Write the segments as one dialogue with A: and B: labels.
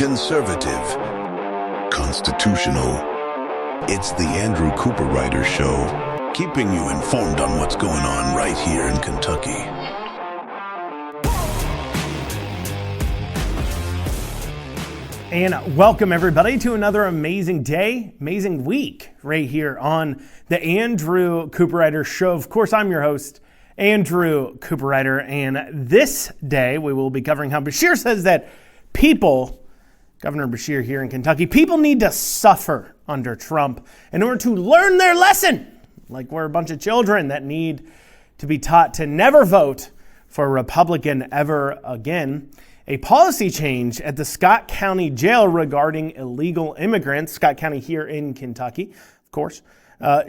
A: conservative, constitutional. It's the Andrew Cooperrider Show, keeping you informed on what's going on right here in Kentucky.
B: And welcome everybody to another amazing day, amazing week right here on the Andrew Cooperrider Show. Of course, I'm your host, Andrew Cooperrider, and this day we will be covering how Beshear says that Governor Beshear here in Kentucky, people need to suffer under Trump in order to learn their lesson. Like we're a bunch of children that need to be taught to never vote for a Republican ever again. A policy change at the Scott County Jail regarding illegal immigrants, Scott County here in Kentucky, of course,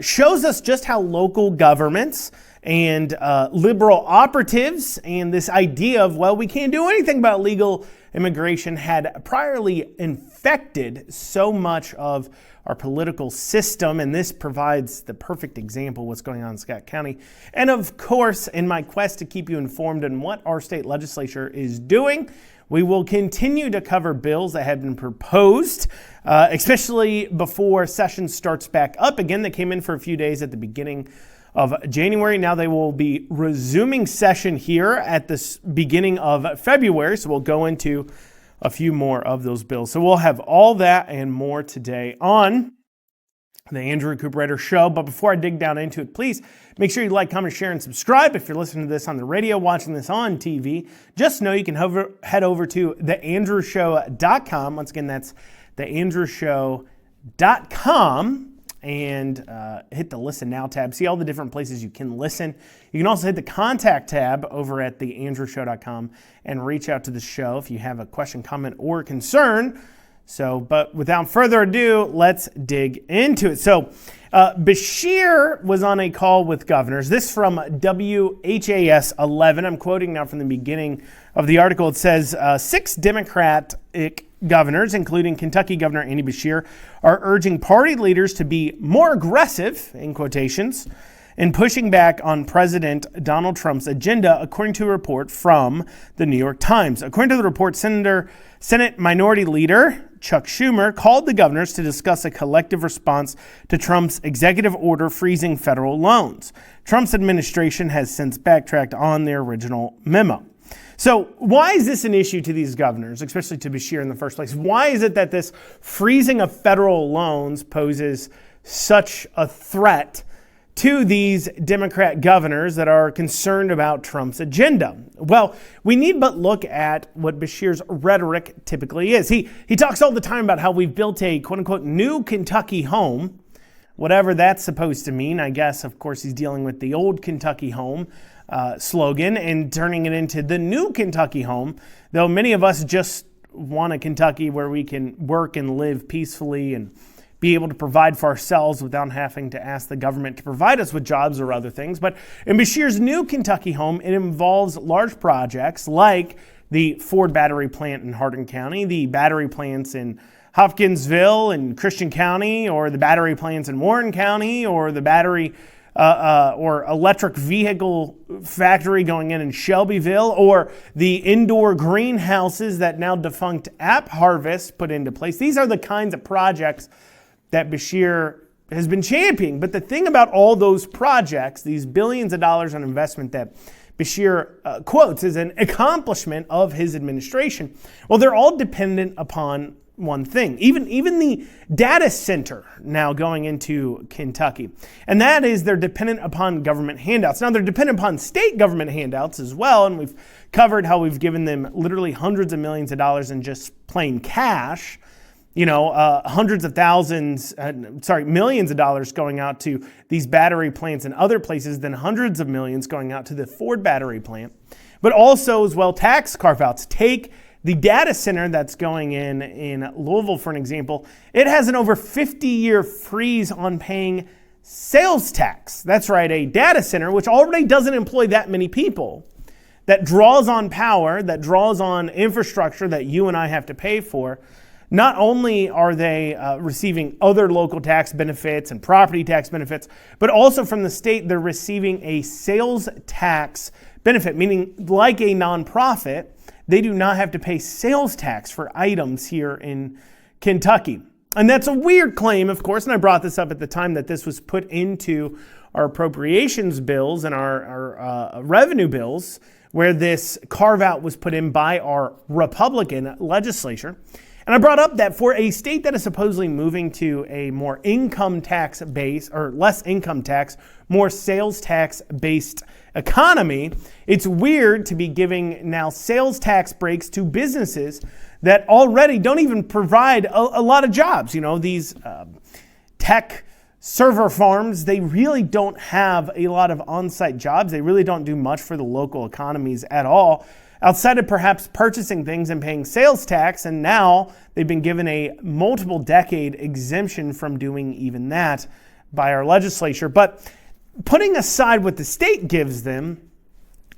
B: shows us just how local governments and liberal operatives and this idea of, well, we can't do anything about legal immigration had priorly infected so much of our political system, and this provides the perfect example of what's going on in Scott County. And of course, in my quest to keep you informed on what our state legislature is doing, we will continue to cover bills that have been proposed, especially before session starts back up again. They came in for a few days at the beginning of January. Now they will be resuming session here at the beginning of February, so we'll go into a few more of those bills. So we'll have all that and more today on the Andrew Cooperrider Show. But before I dig down into it, please make sure you like, comment, share, and subscribe. If you're listening to this on the radio, watching this on TV, just know you can head over to theandrewshow.com. Once again, that's theandrewshow.com. And hit the Listen Now tab. See all the different places you can listen. You can also hit the Contact tab over at theandrewshow.com and reach out to the show if you have a question, comment, or concern. But without further ado, let's dig into it. So Beshear was on a call with governors. This from WHAS 11. I'm quoting now from the beginning of the article. It says 6 Democratic governors, including Kentucky Governor Andy Beshear, are urging party leaders to be more aggressive, in quotations, in pushing back on President Donald Trump's agenda, according to a report from the New York Times. According to the report, Senate Minority Leader Chuck Schumer called the governors to discuss a collective response to Trump's executive order freezing federal loans. Trump's administration has since backtracked on their original memo. So why is this an issue to these governors, especially to Beshear in the first place? Why is it that this freezing of federal loans poses such a threat to these Democrat governors that are concerned about Trump's agenda? Well, we need but look at what Beshear's rhetoric typically is. He talks all the time about how we've built a quote-unquote new Kentucky home, whatever that's supposed to mean. I guess, of course, he's dealing with the old Kentucky home slogan and turning it into the new Kentucky home, though many of us just want a Kentucky where we can work and live peacefully and be able to provide for ourselves without having to ask the government to provide us with jobs or other things. But in Beshear's new Kentucky home, it involves large projects like the Ford battery plant in Hardin County, the battery plants in Hopkinsville and Christian County, or the battery plants in Warren County, or the battery or electric vehicle factory going in Shelbyville, or the indoor greenhouses that now defunct App Harvest put into place. These are the kinds of projects that Beshear has been championing. But the thing about all those projects, these billions of dollars on investment that Beshear quotes as an accomplishment of his administration, well, they're all dependent upon one thing, even the data center now going into Kentucky. And that is they're dependent upon government handouts. Now they're dependent upon state government handouts as well. And we've covered how we've given them literally hundreds of millions of dollars in just plain cash, hundreds of millions of dollars going out to these battery plants and other places, then hundreds of millions going out to the Ford battery plant. But also as well, tax carve-outs. Take the data center that's going in Louisville, for an example. It has an over 50-year freeze on paying sales tax. That's right, a data center, which already doesn't employ that many people, that draws on power, that draws on infrastructure that you and I have to pay for. Not only are they receiving other local tax benefits and property tax benefits, but also from the state, they're receiving a sales tax benefit, meaning like a nonprofit, they do not have to pay sales tax for items here in Kentucky. And that's a weird claim, of course, and I brought this up at the time that this was put into our appropriations bills and our revenue bills, where this carve-out was put in by our Republican legislature. And I brought up that for a state that is supposedly moving to a more income tax base, or less income tax, more sales tax based economy, it's weird to be giving now sales tax breaks to businesses that already don't even provide a lot of jobs. You know, these tech server farms, they really don't have a lot of on-site jobs. They really don't do much for the local economies at all, outside of perhaps purchasing things and paying sales tax. And now they've been given a multiple decade exemption from doing even that by our legislature. But putting aside what the state gives them,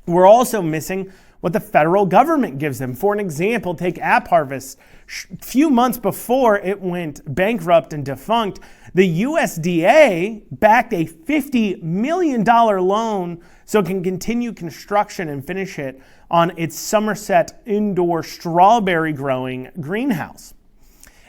B: we're also missing what the federal government gives them. For an example, take AppHarvest. A few months before it went bankrupt and defunct, the USDA backed a $50 million loan so it can continue construction and finish it on its Somerset indoor strawberry growing greenhouse.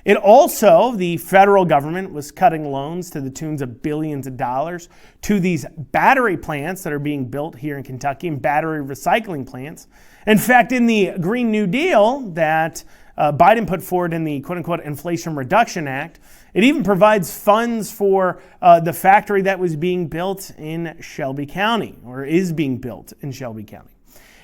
B: It also, the federal government was cutting loans to the tunes of billions of dollars to these battery plants that are being built here in Kentucky, and battery recycling plants. In fact, in the Green New Deal that Biden put forward in the quote-unquote Inflation Reduction Act, it even provides funds for the factory that was being built in Shelby County, or is being built in Shelby County.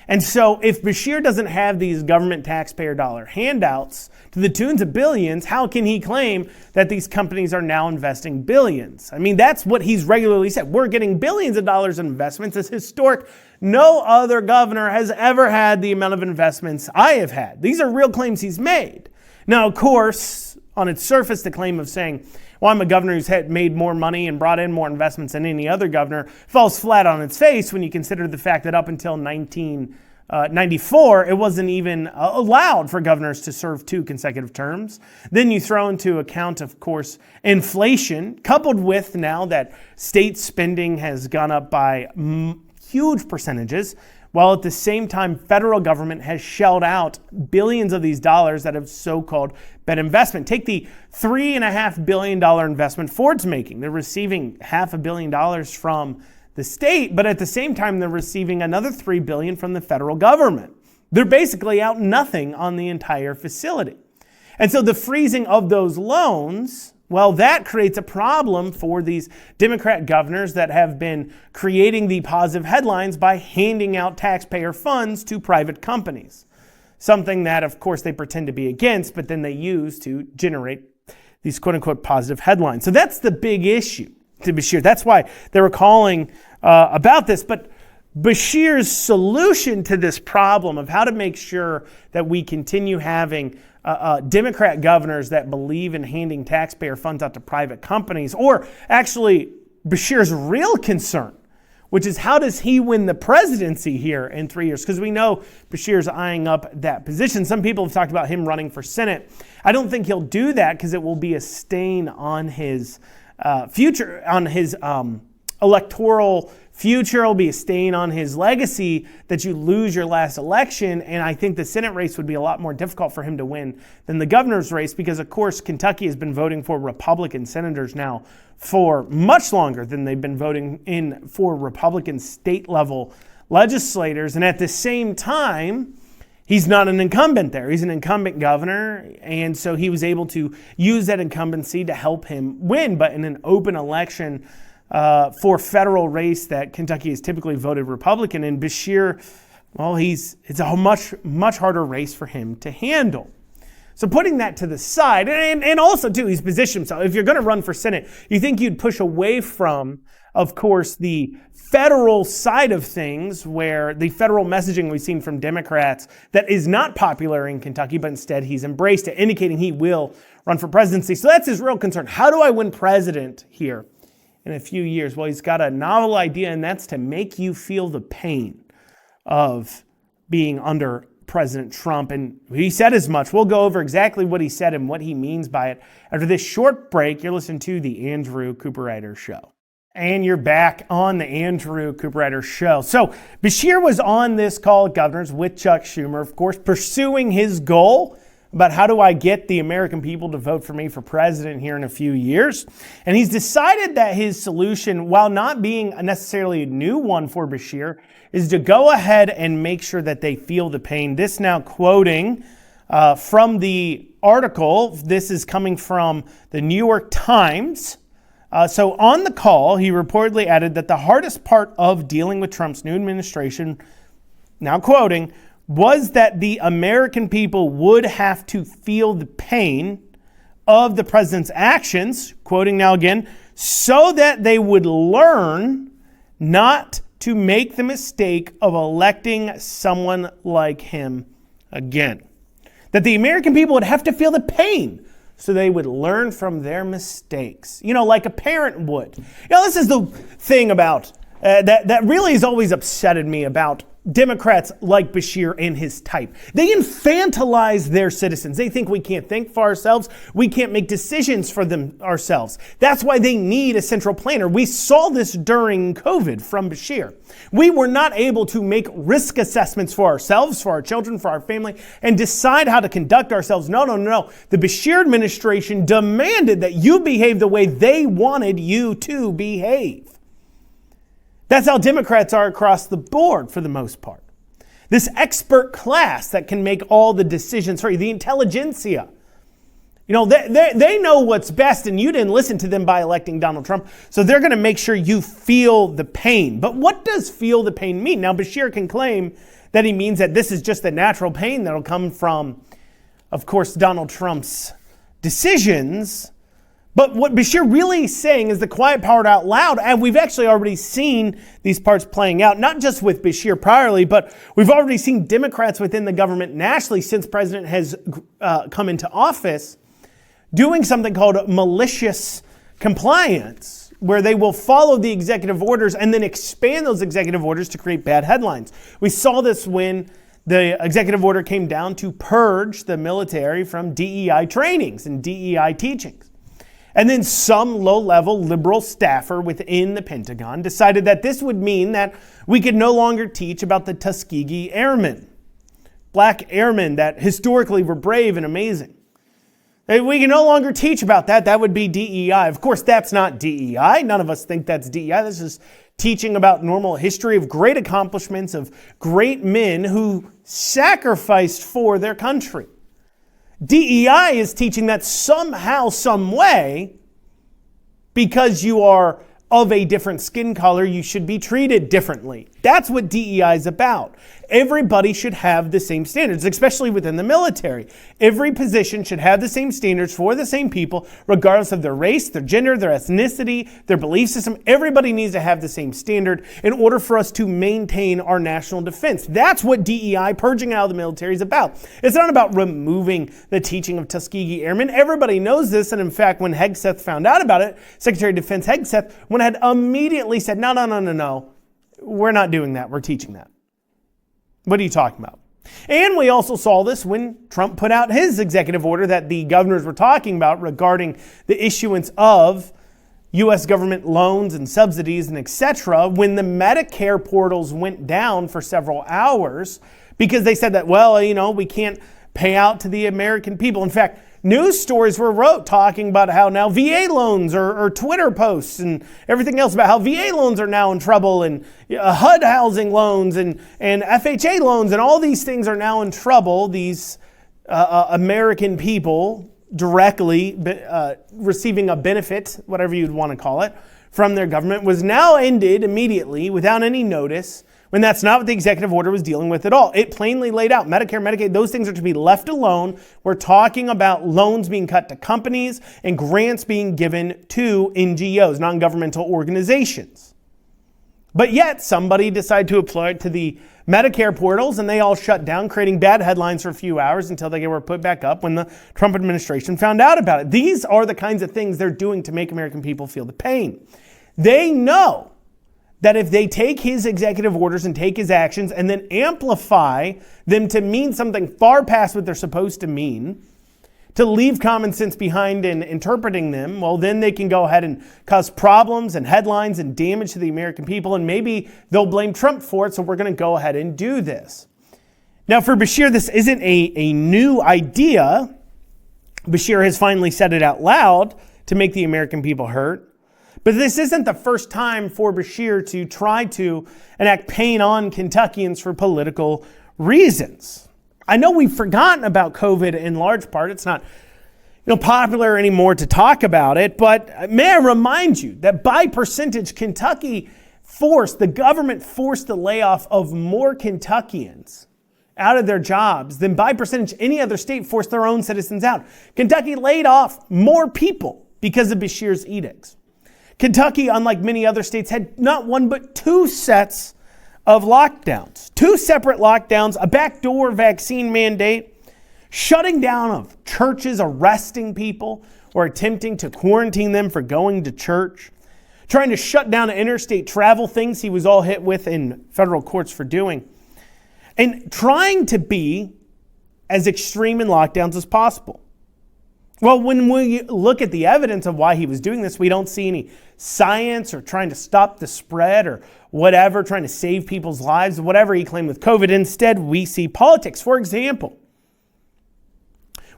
B: And so if Beshear doesn't have these government taxpayer dollar handouts to the tunes of billions, how can he claim that these companies are now investing billions? I mean, that's what he's regularly said. We're getting billions of dollars in investments. It's historic. No other governor has ever had the amount of investments I have had. These are real claims he's made. Now, of course, on its surface, the claim of saying, well, I'm a governor who's made more money and brought in more investments than any other governor falls flat on its face when you consider the fact that up until 1994, it wasn't even allowed for governors to serve 2 consecutive terms. Then you throw into account, of course, inflation, coupled with now that state spending has gone up by huge percentages, while at the same time, federal government has shelled out billions of these dollars that have so-called been investment. Take the $3.5 billion investment Ford's making. They're receiving $500 million from the state, but at the same time, they're receiving another $3 billion from the federal government. They're basically out nothing on the entire facility. And so the freezing of those loans, well, that creates a problem for these Democrat governors that have been creating the positive headlines by handing out taxpayer funds to private companies. Something that, of course, they pretend to be against, but then they use to generate these quote-unquote positive headlines. So that's the big issue to Beshear. That's why they were calling about this. But Beshear's solution to this problem of how to make sure that we continue having Democrat governors that believe in handing taxpayer funds out to private companies, or actually Beshear's real concern, which is how does he win the presidency here in 3 years? Because we know Beshear's eyeing up that position. Some people have talked about him running for Senate. I don't think he'll do that because it will be a stain on his future, on his electoral future. It'll be a stain on his legacy that you lose your last election. And I think the Senate race would be a lot more difficult for him to win than the governor's race because, of course, Kentucky has been voting for Republican senators now for much longer than they've been voting in for Republican state-level legislators. And at the same time, he's not an incumbent there. He's an incumbent governor, and so he was able to use that incumbency to help him win. But in an open election for federal race that Kentucky has typically voted Republican in, Beshear, well, it's a much harder race for him to handle. So putting that to the side, and also too, he's positioned himself. If you're going to run for Senate, you think you'd push away from, of course, the federal side of things, where the federal messaging we've seen from Democrats that is not popular in Kentucky, but instead he's embraced it, indicating he will run for presidency. So that's his real concern. How do I win president here in a few years? Well, he's got a novel idea, and that's to make you feel the pain of being under President Trump. And he said as much. We'll go over exactly what he said and what he means by it after this short break. You're listening to the Andrew Cooperrider Show. And you're back on the Andrew Cooperrider Show. So Beshear was on this call at Governors with Chuck Schumer, of course, pursuing his goal about how do I get the American people to vote for me for president here in a few years. And he's decided that his solution, while not being necessarily a new one for Beshear, is to go ahead and make sure that they feel the pain. This now quoting from the article. This is coming from the New York Times. So on the call, he reportedly added that the hardest part of dealing with Trump's new administration, now quoting, was that the American people would have to feel the pain of the president's actions, quoting now again, so that they would learn not to make the mistake of electing someone like him again. That the American people would have to feel the pain so they would learn from their mistakes. Like a parent would. This is the thing about, that really has always upsetted me about Democrats like Beshear and his type. They infantilize their citizens. They think we can't think for ourselves. We can't make decisions for them ourselves. That's why they need a central planner. We saw this during COVID from Beshear. We were not able to make risk assessments for ourselves, for our children, for our family, and decide how to conduct ourselves. No. The Beshear administration demanded that you behave the way they wanted you to behave. That's how Democrats are across the board for the most part. This expert class that can make all the decisions for you, the intelligentsia. They know what's best, and you didn't listen to them by electing Donald Trump, so they're going to make sure you feel the pain. But what does feel the pain mean? Now, Beshear can claim that he means that this is just the natural pain that'll come from, of course, Donald Trump's decisions. But what Beshear really is saying is the quiet part out loud, and we've actually already seen these parts playing out, not just with Beshear priorly, but we've already seen Democrats within the government nationally since President has come into office doing something called malicious compliance, where they will follow the executive orders and then expand those executive orders to create bad headlines. We saw this when the executive order came down to purge the military from DEI trainings and DEI teachings. And then some low-level liberal staffer within the Pentagon decided that this would mean that we could no longer teach about the Tuskegee Airmen, black airmen that historically were brave and amazing. We can no longer teach about that. That would be DEI. Of course, that's not DEI. None of us think that's DEI. This is teaching about normal history of great accomplishments of great men who sacrificed for their country. DEI is teaching that somehow, some way, because you are of a different skin color, you should be treated differently. That's what DEI is about. Everybody should have the same standards, especially within the military. Every position should have the same standards for the same people, regardless of their race, their gender, their ethnicity, their belief system. Everybody needs to have the same standard in order for us to maintain our national defense. That's what DEI, purging out of the military, is about. It's not about removing the teaching of Tuskegee Airmen. Everybody knows this, and in fact, when Hegseth found out about it, Secretary of Defense Hegseth went ahead immediately said, no, we're not doing that. We're teaching that. What are you talking about? And we also saw this when Trump put out his executive order that the governors were talking about regarding the issuance of U.S. government loans and subsidies and etc. when the Medicare portals went down for several hours because they said that, we can't pay out to the American people. In fact, news stories were wrote talking about how now VA loans or Twitter posts and everything else about how VA loans are now in trouble and HUD housing loans and FHA loans and all these things are now in trouble. These American people directly receiving a benefit, whatever you'd want to call it, from their government was now ended immediately without any notice, when that's not what the executive order was dealing with at all. It plainly laid out Medicare, Medicaid, those things are to be left alone. We're talking about loans being cut to companies and grants being given to NGOs, non-governmental organizations. But yet somebody decided to apply it to the Medicare portals and they all shut down, creating bad headlines for a few hours until they were put back up when the Trump administration found out about it. These are the kinds of things they're doing to make American people feel the pain. They know that if they take his executive orders and take his actions and then amplify them to mean something far past what they're supposed to mean, to leave common sense behind in interpreting them, well, then they can go ahead and cause problems and headlines and damage to the American people, and maybe they'll blame Trump for it, so we're going to go ahead and do this. Now, for Beshear, this isn't a new idea. Beshear has finally said it out loud to make the American people hurt. But this isn't the first time for Beshear to try to enact pain on Kentuckians for political reasons. I know we've forgotten about COVID in large part. It's not popular anymore to talk about it. But may I remind you that by percentage, the government forced the layoff of more Kentuckians out of their jobs than by percentage any other state forced their own citizens out. Kentucky laid off more people because of Beshear's edicts. Kentucky, unlike many other states, had not one but two sets of lockdowns. Two separate lockdowns, a backdoor vaccine mandate, shutting down of churches, arresting people or attempting to quarantine them for going to church, trying to shut down interstate travel, things he was all hit with in federal courts for doing, and trying to be as extreme in lockdowns as possible. Well, when we look at the evidence of why he was doing this, we don't see any science or trying to stop the spread or whatever, trying to save people's lives, whatever he claimed with COVID. Instead, we see politics. For example,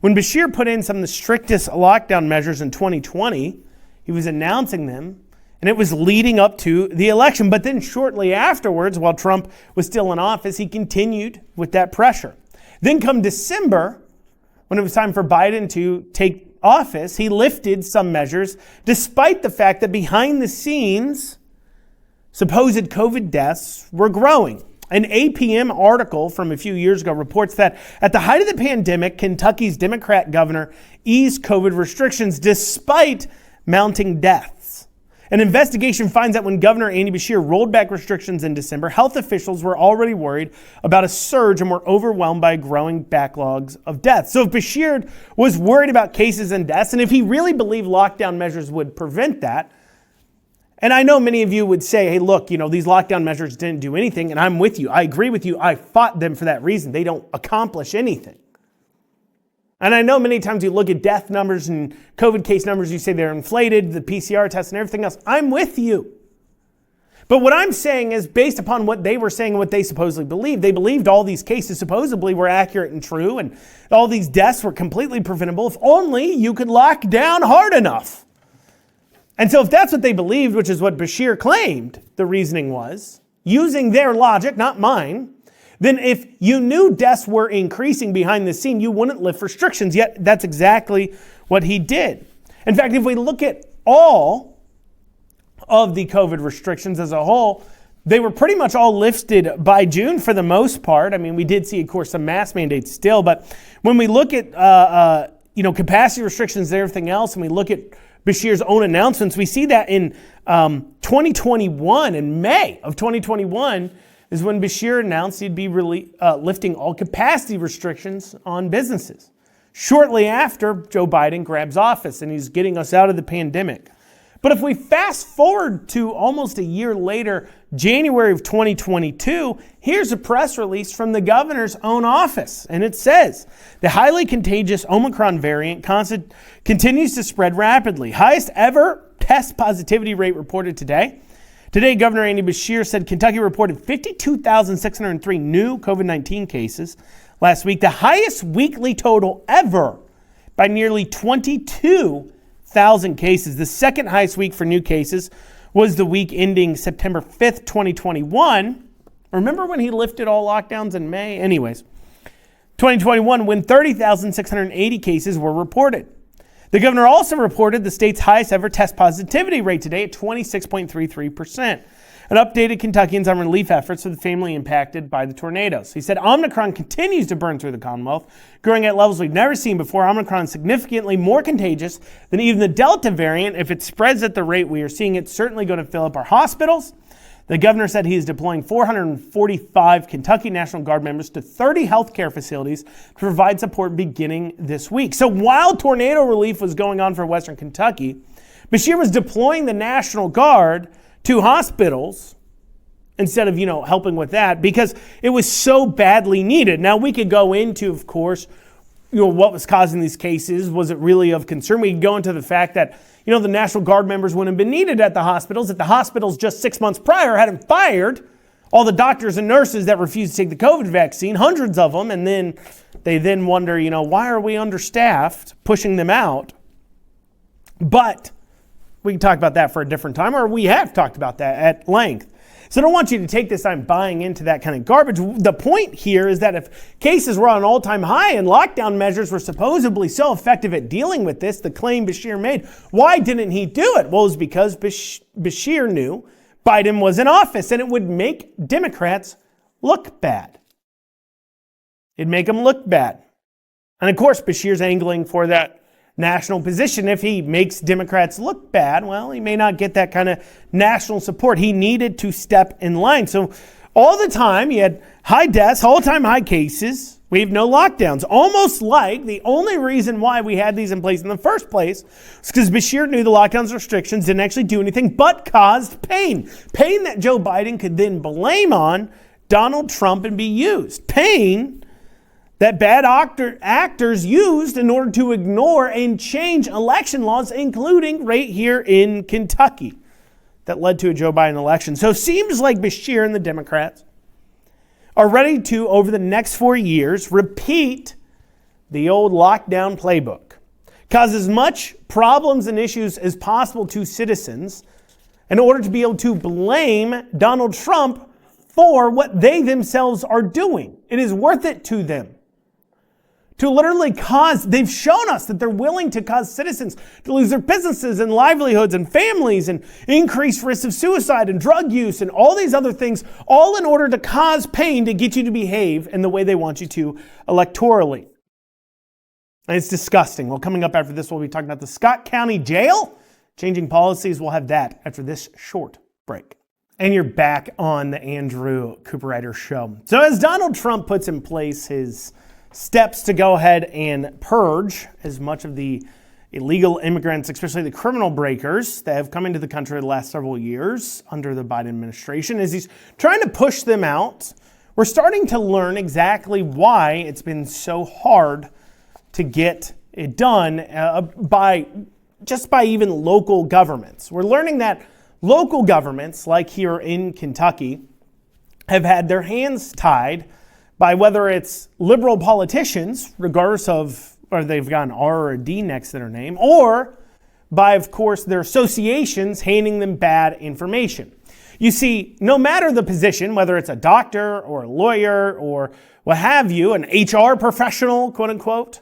B: when Beshear put in some of the strictest lockdown measures in 2020, he was announcing them, and it was leading up to the election. But then shortly afterwards, while Trump was still in office, he continued with that pressure. Then come December, when it was time for Biden to take office, he lifted some measures, despite the fact that behind the scenes, supposed COVID deaths were growing. An APM article from a few years ago reports that at the height of the pandemic, Kentucky's Democrat governor eased COVID restrictions despite mounting deaths. An investigation finds that when Governor Andy Beshear rolled back restrictions in December, health officials were already worried about a surge and were overwhelmed by growing backlogs of deaths. So if Beshear was worried about cases and deaths, and if he really believed lockdown measures would prevent that, and I know many of you would say, hey, look, these lockdown measures didn't do anything, and I'm with you. I agree with you. I fought them for that reason. They don't accomplish anything. And I know many times you look at death numbers and COVID case numbers, you say they're inflated, the PCR tests and everything else. I'm with you. But what I'm saying is based upon what they were saying and what they supposedly believed. They believed all these cases supposedly were accurate and true, and all these deaths were completely preventable if only you could lock down hard enough. And so if that's what they believed, which is what Beshear claimed the reasoning was, using their logic, not mine, then if you knew deaths were increasing behind the scene, you wouldn't lift restrictions. Yet that's exactly what he did. In fact, if we look at all of the COVID restrictions as a whole, they were pretty much all lifted by June for the most part. I mean, we did see, of course, some mask mandates still, but when we look at capacity restrictions and everything else, and we look at Beshear's own announcements, we see that in 2021, in May of 2021, is when Beshear announced he'd be lifting all capacity restrictions on businesses. Shortly after, Joe Biden grabs office and he's getting us out of the pandemic. But if we fast forward to almost a year later, January of 2022, here's a press release from the governor's own office. And it says, the highly contagious Omicron variant continues to spread rapidly. Highest ever test positivity rate reported today. Today, Governor Andy Beshear said Kentucky reported 52,603 new COVID-19 cases last week, the highest weekly total ever by nearly 22,000 cases. The second highest week for new cases was the week ending September 5th, 2021. Remember when he lifted all lockdowns in May? Anyways, 2021, when 30,680 cases were reported. The governor also reported the state's highest ever test positivity rate today at 26.33%, and updated Kentuckians on relief efforts for the family impacted by the tornadoes. He said Omicron continues to burn through the Commonwealth, growing at levels we've never seen before. Omicron is significantly more contagious than even the Delta variant. If it spreads at the rate we are seeing, it's certainly going to fill up our hospitals. The governor said he is deploying 445 Kentucky National Guard members to 30 healthcare facilities to provide support beginning this week. So while tornado relief was going on for Western Kentucky, Beshear was deploying the National Guard to hospitals instead of, helping with that because it was so badly needed. Now, we could go into, of course, what was causing these cases. Was it really of concern? We could go into the fact that, the National Guard members wouldn't have been needed at the hospitals. That the hospitals just 6 months prior hadn't fired all the doctors and nurses that refused to take the COVID vaccine, hundreds of them, and then they wonder, why are we understaffed, pushing them out? But we can talk about that for a different time, or we have talked about that at length. So I don't want you to take this time buying into that kind of garbage. The point here is that if cases were on an all-time high and lockdown measures were supposedly so effective at dealing with this, the claim Beshear made, why didn't he do it? Well, it was because Beshear knew Biden was in office and it would make Democrats look bad. It'd make them look bad. And of course, Beshear's angling for that national position. If he makes Democrats look bad, well, he may not get that kind of national support. He needed to step in line. So all the time, he had high deaths, all-time high cases. We have no lockdowns. Almost like the only reason why we had these in place in the first place is because Beshear knew the lockdowns restrictions didn't actually do anything but caused pain. Pain that Joe Biden could then blame on Donald Trump and be used. Pain that bad actors used in order to ignore and change election laws, including right here in Kentucky, that led to a Joe Biden election. So it seems like Beshear and the Democrats are ready to, over the next 4 years, repeat the old lockdown playbook. Cause as much problems and issues as possible to citizens in order to be able to blame Donald Trump for what they themselves are doing. It is worth it to them. To literally they've shown us that they're willing to cause citizens to lose their businesses and livelihoods and families and increase risks of suicide and drug use and all these other things, all in order to cause pain to get you to behave in the way they want you to electorally. And it's disgusting. Well, coming up after this, we'll be talking about the Scott County Jail, changing policies. We'll have that after this short break. And you're back on the Andrew Cooperrider Show. So as Donald Trump puts in place his steps to go ahead and purge as much of the illegal immigrants, especially the criminal breakers that have come into the country the last several years under the Biden administration, as he's trying to push them out, we're starting to learn exactly why it's been so hard to get it done by even local governments. We're learning that local governments, like here in Kentucky, have had their hands tied by whether it's liberal politicians, regardless of whether they've got an R or a D next to their name, or by, of course, their associations handing them bad information. You see, no matter the position, whether it's a doctor or a lawyer or what have you, an HR professional, quote unquote,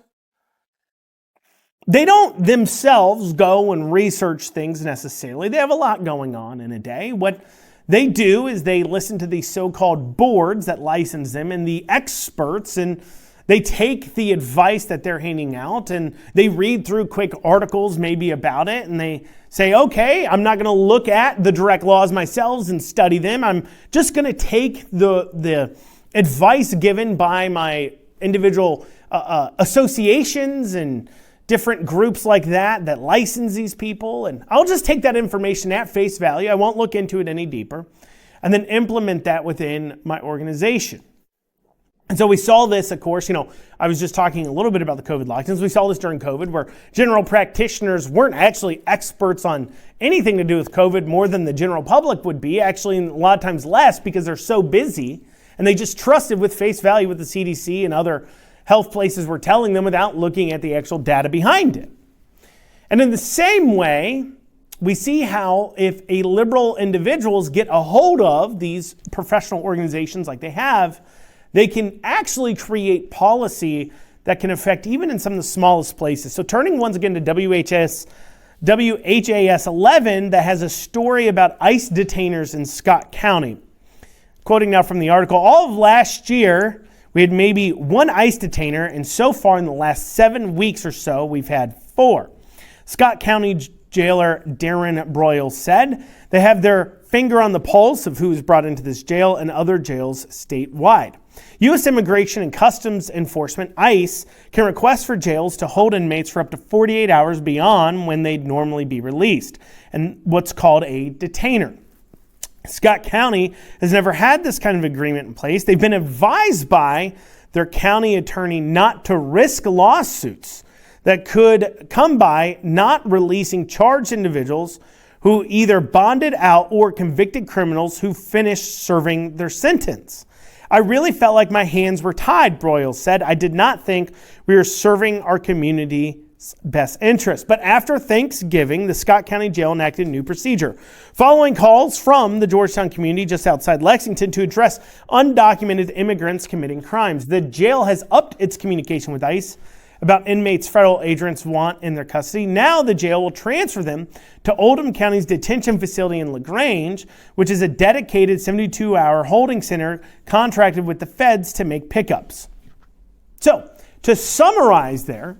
B: they don't themselves go and research things necessarily. They have a lot going on in a day. What they do is they listen to these so-called boards that license them and the experts, and they take the advice that they're handing out and they read through quick articles maybe about it, and they say, okay, I'm not going to look at the direct laws myself and study them. I'm just going to take the advice given by my individual associations and different groups like that license these people, and I'll just take that information at face value. I won't look into it any deeper, and then implement that within my organization. And so we saw this, of course, I was just talking a little bit about the COVID lockdowns. We saw this during COVID, where general practitioners weren't actually experts on anything to do with COVID more than the general public would be, actually a lot of times less, because they're so busy, and they just trusted with face value what the CDC and other health places were telling them without looking at the actual data behind it. And in the same way, we see how if a liberal individuals get a hold of these professional organizations like they have, they can actually create policy that can affect even in some of the smallest places. So turning once again to WHAS 11 that has a story about ICE detainers in Scott County. Quoting now from the article, all of last year, we had maybe one ICE detainer, and so far in the last 7 weeks or so, we've had 4. Scott County jailer Darren Broyle said they have their finger on the pulse of who is brought into this jail and other jails statewide. U.S. Immigration and Customs Enforcement, ICE, can request for jails to hold inmates for up to 48 hours beyond when they'd normally be released, and what's called a detainer. Scott County has never had this kind of agreement in place. They've been advised by their county attorney not to risk lawsuits that could come by not releasing charged individuals who either bonded out or convicted criminals who finished serving their sentence. I really felt like my hands were tied, Broyles said. I did not think we were serving our community's best interest. But after Thanksgiving, the Scott County Jail enacted a new procedure. Following calls from the Georgetown community just outside Lexington to address undocumented immigrants committing crimes, the jail has upped its communication with ICE about inmates federal agents want in their custody. Now the jail will transfer them to Oldham County's detention facility in LaGrange, which is a dedicated 72-hour holding center contracted with the feds to make pickups. So, to summarize there,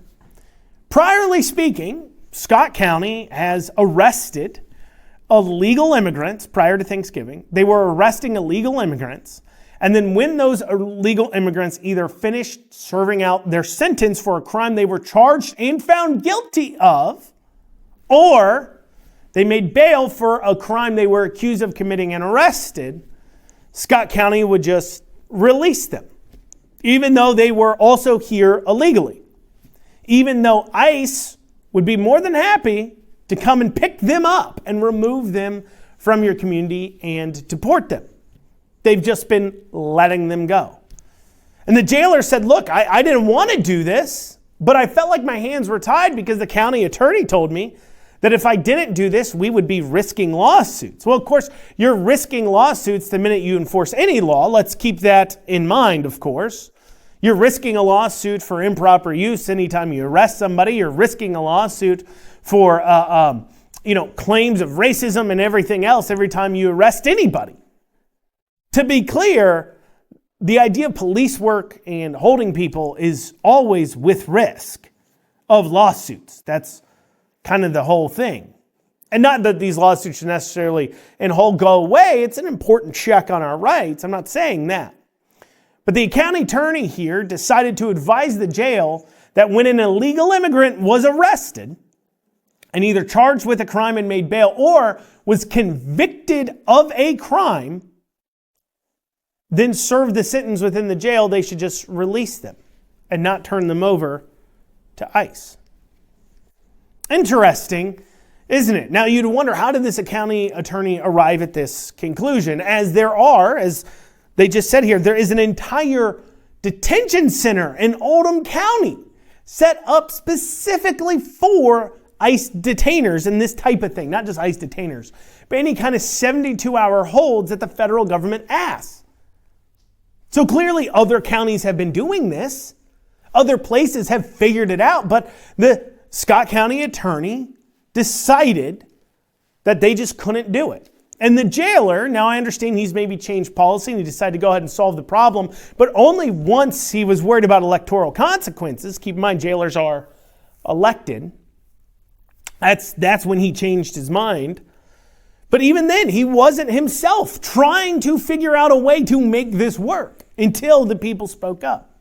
B: priorly speaking, Scott County has arrested illegal immigrants prior to Thanksgiving. They were arresting illegal immigrants. And then when those illegal immigrants either finished serving out their sentence for a crime they were charged and found guilty of, or they made bail for a crime they were accused of committing and arrested, Scott County would just release them, even though they were also here illegally. Even though ICE would be more than happy to come and pick them up and remove them from your community and deport them. They've just been letting them go. And the jailer said, look, I didn't want to do this, but I felt like my hands were tied because the county attorney told me that if I didn't do this, we would be risking lawsuits. Well, of course, you're risking lawsuits the minute you enforce any law. Let's keep that in mind, of course. You're risking a lawsuit for improper use anytime you arrest somebody. You're risking a lawsuit for claims of racism and everything else every time you arrest anybody. To be clear, the idea of police work and holding people is always with risk of lawsuits. That's kind of the whole thing. And not that these lawsuits should necessarily in whole go away. It's an important check on our rights. I'm not saying that. But the county attorney here decided to advise the jail that when an illegal immigrant was arrested and either charged with a crime and made bail or was convicted of a crime, then serve the sentence within the jail, they should just release them and not turn them over to ICE. Interesting, isn't it? Now you'd wonder, how did this county attorney arrive at this conclusion? As they just said here, there is an entire detention center in Oldham County set up specifically for ICE detainers and this type of thing. Not just ICE detainers, but any kind of 72-hour holds that the federal government asks. So clearly other counties have been doing this. Other places have figured it out, but the Scott County attorney decided that they just couldn't do it. And the jailer, now I understand he's maybe changed policy and he decided to go ahead and solve the problem, but only once he was worried about electoral consequences. Keep in mind, jailers are elected. That's when he changed his mind. But even then, he wasn't himself trying to figure out a way to make this work until the people spoke up.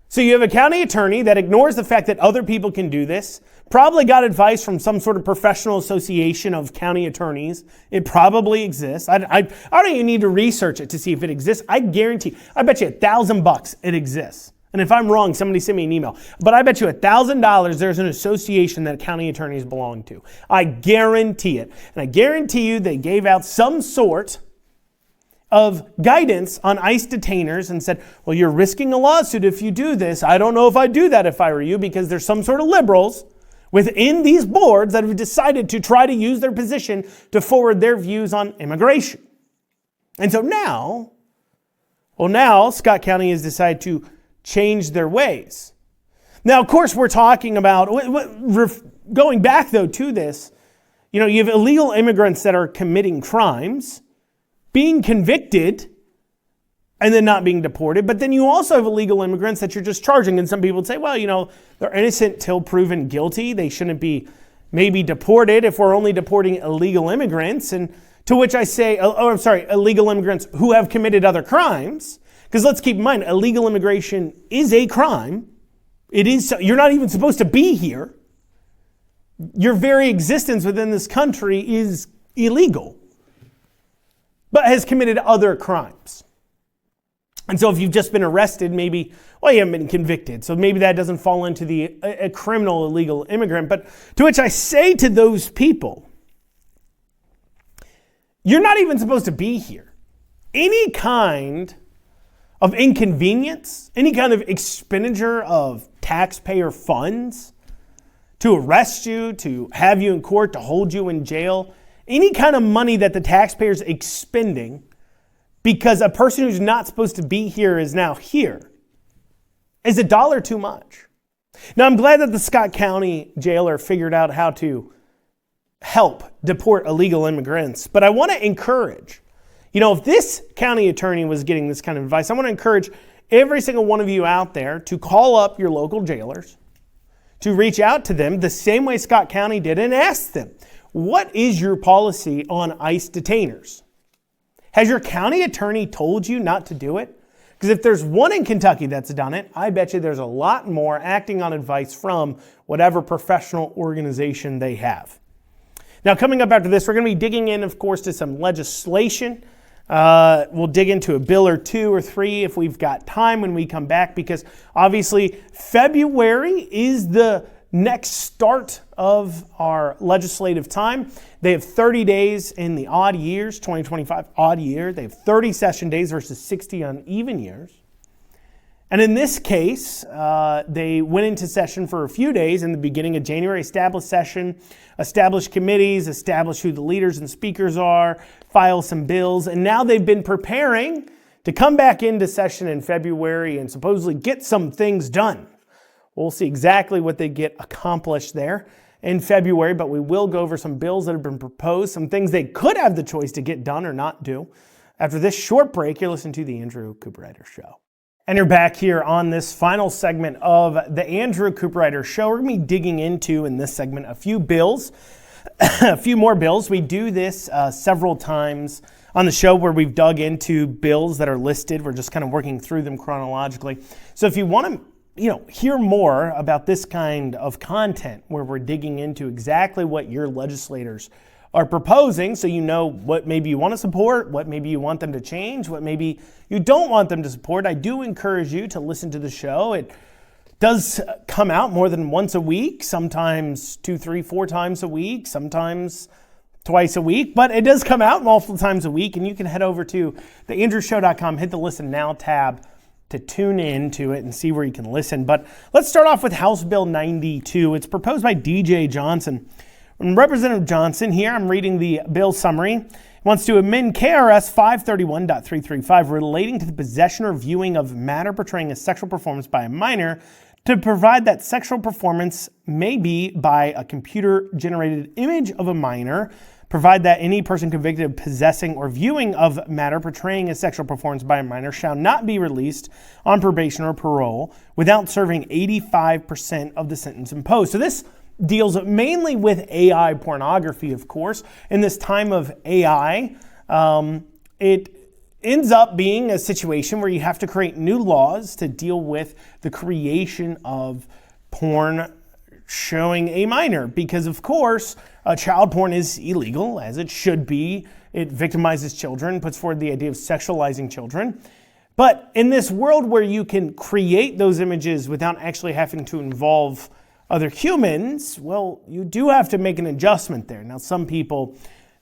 B: So you have a county attorney that ignores the fact that other people can do this, probably got advice from some sort of professional association of county attorneys. It probably exists. I don't even need to research it to see if it exists. I guarantee, I bet you $1,000 it exists. And if I'm wrong, somebody send me an email. But I bet you $1,000 there's an association that county attorneys belong to. I guarantee it. And I guarantee you they gave out some sort of guidance on ICE detainers and said, well, you're risking a lawsuit if you do this. I don't know if I'd do that if I were you, because there's some sort of liberals within these boards that have decided to try to use their position to forward their views on immigration. And so now Scott County has decided to change their ways. Now, of course, we're talking about, going back though to this, you have illegal immigrants that are committing crimes, being convicted, and then not being deported. But then you also have illegal immigrants that you're just charging. And some people would say, well, they're innocent till proven guilty. They shouldn't be maybe deported if we're only deporting illegal immigrants. And to which I say, illegal immigrants who have committed other crimes. Because let's keep in mind, illegal immigration is a crime. It is. You're not even supposed to be here. Your very existence within this country is illegal, but has committed other crimes. And so if you've just been arrested, maybe, well, you haven't been convicted. So maybe that doesn't fall into a criminal illegal immigrant. But to which I say to those people, you're not even supposed to be here. Any kind of inconvenience, any kind of expenditure of taxpayer funds to arrest you, to have you in court, to hold you in jail, any kind of money that the taxpayer's expending because a person who's not supposed to be here is now here is $1 too much. Now, I'm glad that the Scott County jailer figured out how to help deport illegal immigrants, but I want to encourage, if this county attorney was getting this kind of advice, I want to encourage every single one of you out there to call up your local jailers, to reach out to them the same way Scott County did and ask them, what is your policy on ICE detainers? Has your county attorney told you not to do it? Because if there's one in Kentucky that's done it, I bet you there's a lot more acting on advice from whatever professional organization they have. Now, coming up after this, we're going to be digging in, of course, to some legislation. We'll dig into a bill or two or three if we've got time when we come back, because obviously February is the next start of our legislative time. They have 30 days in the odd years, 2025 odd year. They have 30 session days versus 60 on even years. And in this case, they went into session for a few days in the beginning of January, established session, established committees, established who the leaders and speakers are, file some bills, and now they've been preparing to come back into session in February and supposedly get some things done. We'll see exactly what they get accomplished there in February, but we will go over some bills that have been proposed, some things they could have the choice to get done or not do. After this short break, you're listening to the Andrew Cooperrider Show. And you're back here on this final segment of the Andrew Cooperrider Show. We're going to be digging into, in this segment, a few bills, a few more bills. We do this several times on the show where we've dug into bills that are listed. We're just kind of working through them chronologically. So if you want to hear more about this kind of content where we're digging into exactly what your legislators are proposing, so you know what maybe you want to support, what maybe you want them to change, what maybe you don't want them to support, I do encourage you to listen to the show. It does come out more than once a week, sometimes 2, 3, 4 times a week, sometimes twice a week, but it does come out multiple times a week, and you can head over to theandrewshow.com, hit the Listen Now tab to tune in to it and see where you can listen. But let's start off with House Bill 92. It's proposed by DJ Johnson. From Representative Johnson here, I'm reading the bill summary. He wants to amend KRS 531.335 relating to the possession or viewing of matter portraying a sexual performance by a minor to provide that sexual performance may be by a computer-generated image of a minor, provide that any person convicted of possessing or viewing of matter portraying a sexual performance by a minor shall not be released on probation or parole without serving 85% of the sentence imposed. So this deals mainly with AI pornography, of course. In this time of AI, it ends up being a situation where you have to create new laws to deal with the creation of porn showing a minor, because of course child porn is illegal, as it should be. It victimizes children, puts forward the idea of sexualizing children. But in this world where you can create those images without actually having to involve other humans, well, you do have to make an adjustment there. Now, some people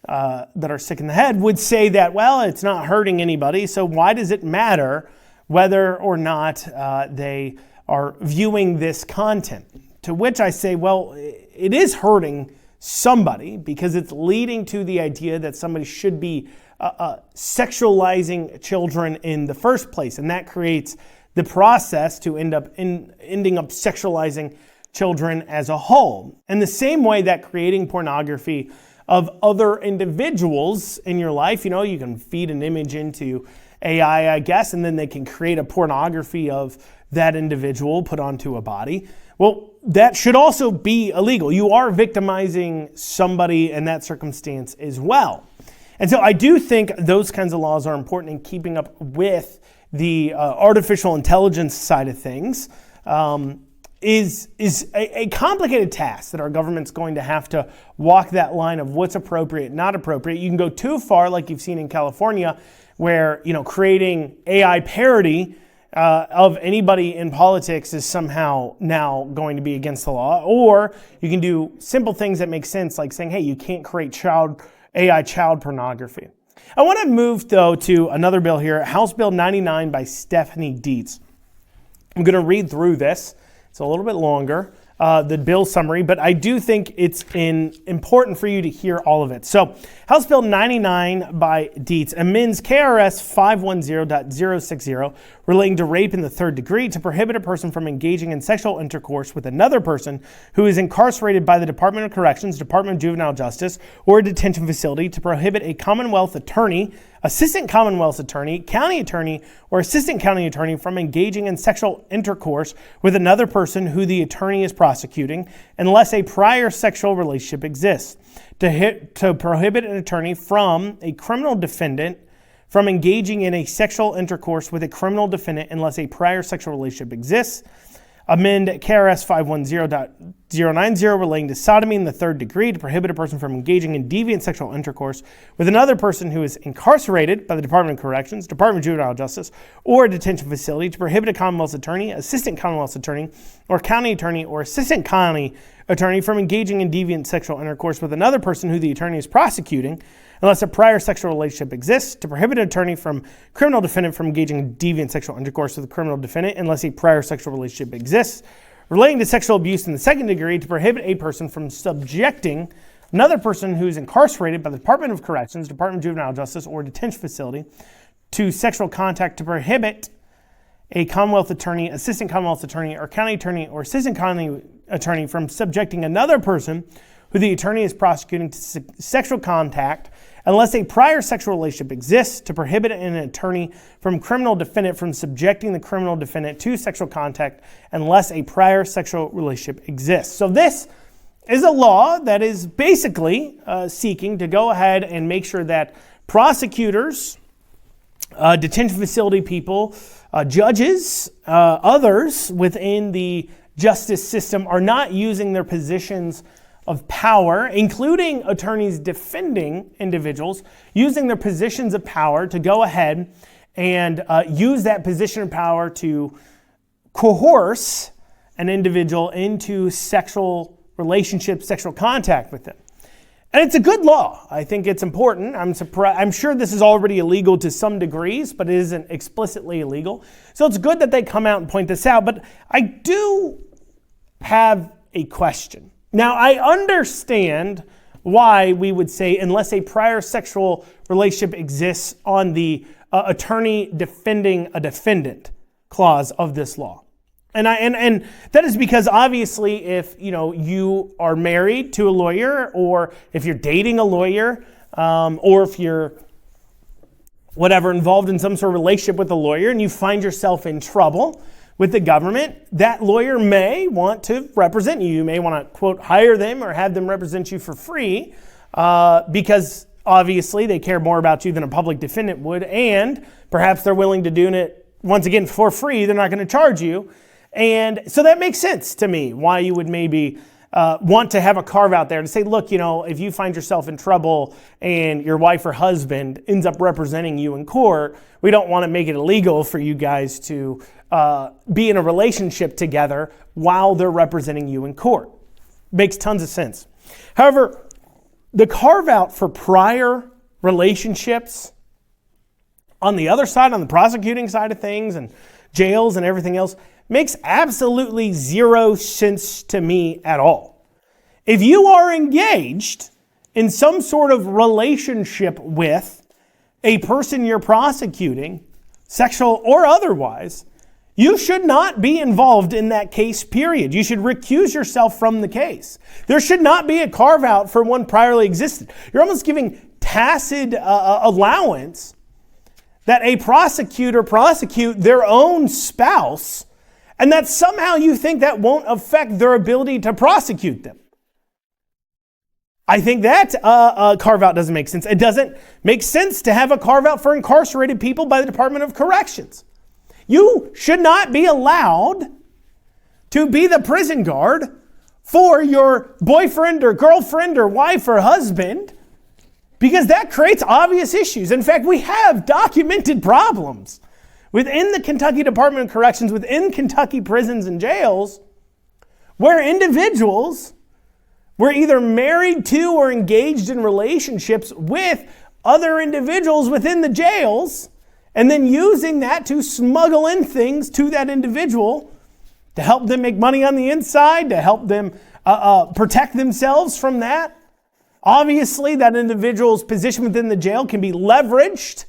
B: that are sick in the head would say that, well, it's not hurting anybody, so why does it matter whether or not they are viewing this content? To which I say, well, it is hurting somebody because it's leading to the idea that somebody should be sexualizing children in the first place. And that creates the process to ending up sexualizing children as a whole. In the same way that creating pornography of other individuals in your life, you can feed an image into AI, I guess, and then they can create a pornography of that individual put onto a body. Well, that should also be illegal. You are victimizing somebody in that circumstance as well. And so I do think those kinds of laws are important in keeping up with the artificial intelligence side of things. Is a complicated task that our government's going to have to walk that line of what's appropriate, not appropriate. You can go too far, like you've seen in California, where, creating AI parody of anybody in politics is somehow now going to be against the law. Or you can do simple things that make sense, like saying, hey, you can't create AI child pornography. I want to move, though, to another bill here, House Bill 99 by Stephanie Dietz. I'm going to read through this. It's a little bit longer, the bill summary, but I do think it's important for you to hear all of it. So, House Bill 99 by Dietz amends KRS 510.060 relating to rape in the third degree to prohibit a person from engaging in sexual intercourse with another person who is incarcerated by the Department of Corrections, Department of Juvenile Justice, or a detention facility, to prohibit a Commonwealth attorney, assistant Commonwealth attorney, county attorney, or assistant county attorney from engaging in sexual intercourse with another person who the attorney is prosecuting unless a prior sexual relationship exists. To prohibit an attorney from a criminal defendant from engaging in a sexual intercourse with a criminal defendant unless a prior sexual relationship exists. Amend KRS 510.090 relating to sodomy in the third degree to prohibit a person from engaging in deviant sexual intercourse with another person who is incarcerated by the Department of Corrections, Department of Juvenile Justice, or a detention facility, to prohibit a Commonwealth attorney, assistant Commonwealth attorney, or county attorney, or assistant county attorney from engaging in deviant sexual intercourse with another person who the attorney is prosecuting, unless a prior sexual relationship exists, to prohibit an attorney from criminal defendant from engaging in deviant sexual intercourse with a criminal defendant unless a prior sexual relationship exists, relating to sexual abuse in the second degree, to prohibit a person from subjecting another person who is incarcerated by the Department of Corrections, Department of Juvenile Justice, or detention facility to sexual contact, to prohibit a Commonwealth attorney, assistant Commonwealth attorney, or county attorney, or assistant county attorney from subjecting another person who the attorney is prosecuting to sexual contact unless a prior sexual relationship exists, to prohibit an attorney from criminal defendant from subjecting the criminal defendant to sexual contact unless a prior sexual relationship exists. So this is a law that is basically seeking to go ahead and make sure that prosecutors, detention facility people, judges, others within the justice system are not using their positions of power, including attorneys defending individuals, using their positions of power to go ahead and use that position of power to coerce an individual into sexual relationships, sexual contact with them. And it's a good law. I think it's important. I'm sure this is already illegal to some degrees, but it isn't explicitly illegal. So it's good that they come out and point this out. But I do have a question. Now, I understand why we would say unless a prior sexual relationship exists on the attorney defending a defendant clause of this law. And that is because obviously if you are married to a lawyer, or if you're dating a lawyer, or if you're involved in some sort of relationship with a lawyer and you find yourself in trouble with the government, that lawyer may want to represent you. You may want to, quote, hire them or have them represent you for free because obviously they care more about you than a public defendant would, and perhaps they're willing to do it, once again, for free. They're not going to charge you. And so that makes sense to me why you would maybe want to have a carve out there to say, look, if you find yourself in trouble and your wife or husband ends up representing you in court, we don't want to make it illegal for you guys to be in a relationship together while they're representing you in court. Makes tons of sense. However, the carve out for prior relationships on the other side, on the prosecuting side of things and jails and everything else, makes absolutely zero sense to me at all. If you are engaged in some sort of relationship with a person you're prosecuting, sexual or otherwise, you should not be involved in that case, period. You should recuse yourself from the case. There should not be a carve out for one priorly existed. You're almost giving tacit allowance that a prosecutor prosecute their own spouse, and that somehow you think that won't affect their ability to prosecute them. I think that carve-out doesn't make sense. It doesn't make sense to have a carve-out for incarcerated people by the Department of Corrections. You should not be allowed to be the prison guard for your boyfriend or girlfriend or wife or husband Because that creates obvious issues. In fact, we have documented problems within the Kentucky Department of Corrections, within Kentucky prisons and jails, where individuals were either married to or engaged in relationships with other individuals within the jails, and then using that to smuggle in things to that individual to help them make money on the inside, to help them protect themselves from that. Obviously, that individual's position within the jail can be leveraged,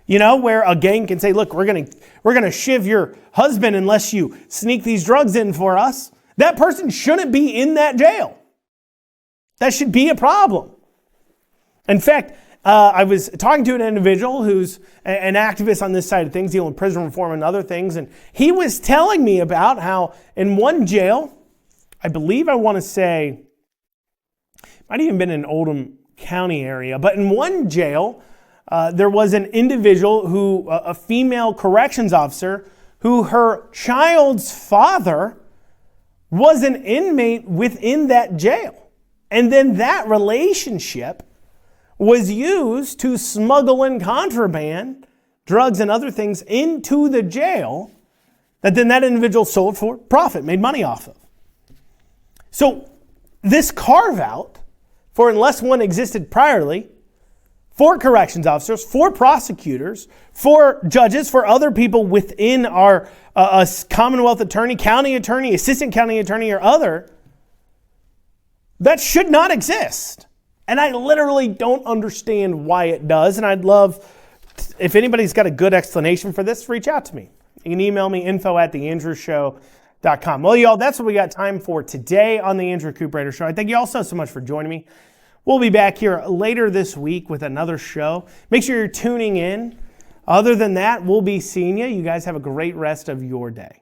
B: where a gang can say, look, we're gonna shiv your husband unless you sneak these drugs in for us. That person shouldn't be in that jail. That should be a problem. In fact, I was talking to an individual who's an activist on this side of things, dealing with prison reform and other things, and he was telling me about how in one jail, I believe I want to say, might have even been in Oldham County area, but in one jail, there was an individual who, a female corrections officer, who her child's father was an inmate within that jail. And then that relationship was used to smuggle in contraband, drugs and other things into the jail that then that individual sold for profit, made money off of. So this carve out for unless one existed priorly, for corrections officers, for prosecutors, for judges, for other people within our Commonwealth attorney, county attorney, assistant county attorney, or other, that should not exist. And I literally don't understand why it does. And I'd love, if anybody's got a good explanation for this, reach out to me. You can email me, info@theandrewshow.com. Well, y'all, that's what we got time for today on the Andrew Cooperrider Show. I thank you all so much for joining me. We'll be back here later this week with another show. Make sure you're tuning in. Other than that, we'll be seeing you. You guys have a great rest of your day.